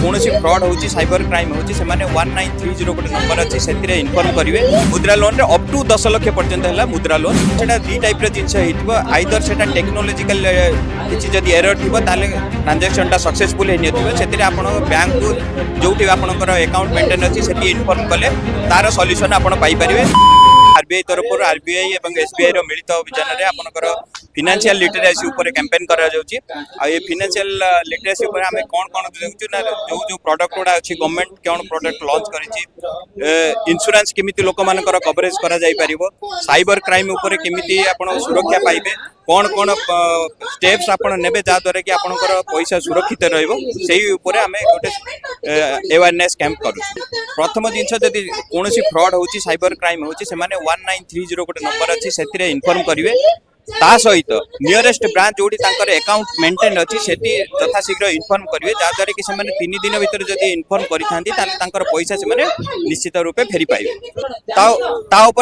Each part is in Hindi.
कौन फ्रॉड हो साइबर क्राइम हो 1930 गोटे नंबर अच्छी से इनफॉर्म करेंगे। मुद्रा लोन रे अप टू 10 लाख पर्यंत है मुद्रा लोन से दी टाइप जिनस आईदर से टेक्नोलोजिकल किसी जब एरर थी ट्रांजेक्शन सक्सेसफुल होती आप बैंक को जो आपंकर अकाउंट मेंटेन अच्छी से इनफॉर्म कले तार सॉल्यूशन आप पाइपर। आरबीआई तरफ आरबीआई और एसबीआई मिलित अभियान में आपंकर फाइनेंशियल लिटरेसी ऊपर कैंपेन करा जाउची। आ ये फाइनेंशियल लिटरेसी ऊपर हमें कौन कौन देखु ना जो जो प्रोडक्ट गुड़ा अच्छी गवर्नमेंट कौन प्रोडक्ट लॉन्च करिछि इंश्योरेंस केमिति लोक मानकर कवरेज करा जाई परिबो साइबर क्राइम ऊपर केमिति आपण सुरक्षा पाइबे कौन कौन स्टेप्स आपण नेबे जा द्वारा कि आपनकर पैसा सुरक्षित रहइबो सेही ऊपर हमें गोटे अवेयरनेस कैंप करू। प्रथम जिनस जदि कोनोसी फ्रॉड होची साइबर क्राइम होची से माने 1930 गोटे नंबर अच्छी से इनफॉर्म करेंगे ता सहित नियरेस्ट ब्रांच जो अकाउंट मेंटेन अच्छी से यथाशीघ्र इनफॉर्म करेंगे जहाँद्वारा कि 3 दिन भीतर जब इनफॉर्म कर पैसा से निश्चित रूपे फेरी पाइबे।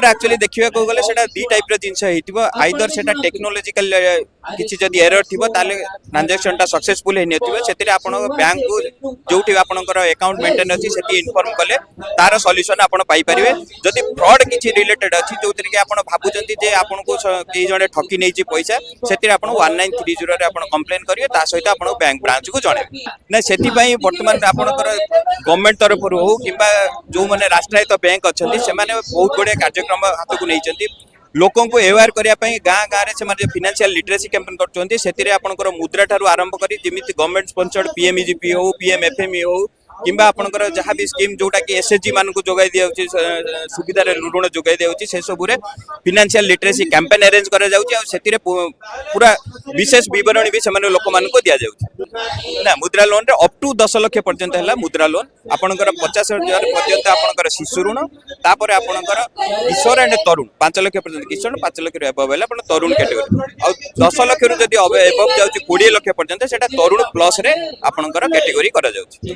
एक्चुअली देखा गले दी टाइप जिनस आईदर से टेक्नोलोजिकल किसी जब एरर थी ट्रांजेक्शन सक्सेसफुल होती आप बैंक को जो आपंकर अकाउंट मेंटेन अच्छी से इनफॉर्म कले तार सॉल्यूशन आप पाइपर। जदि फ्रॉड किसी रिलेटेड अच्छी जो आप भावुं आपको कई जड़े ठकी नहीं पैसा से 1930 कंप्लेन करेंगे सहित आप बैंक ब्रांच को जन ना से बर्तमान आपंकर गवर्नमेंट तरफ हो कि जो मैंने राष्ट्रायत्त बैंक अच्छा से बहुत गुड़े कार्यक्रम हाथ को नहीं लोकों को अवेयर करने गाँ गाँव से फाइनेंशियल लिटरेसी कैंपेन कर मुद्रा ठारू आरंभ कर गवर्नमेंट स्पॉन्सर्ड पीएमईजीपी हो पीएमएफएमई हो किंबा आपनकर जहाँ भी स्कीम जोटा कि एसएचजी मान को जोगाई दिया सुविधा ऋण जोगाई दिया से सब फाइनेंशियल लिटरेसी कैंपेन अरेंज करा जाउछि पूरा विशेष विवरणी भी से लोक मान को दिया जाउछि ना। मुद्रा लोन रे अप टू 10 लाख पर्यंत है मुद्रा लोन आपनकर 50,000 पर्यंत आपनकर शिशु ऋण तापर आपनकर किशोर एंड तरुण 5 लाख पर्यंत किशोर 5 लाख एबव है अपन तरुण कैटेगरी और 10 लाख रु जदी एबव जाउछि 20 लाख पर्यंत सेटा तरुण प्लस रे आपनकर कैटेगरी करा जाउछि।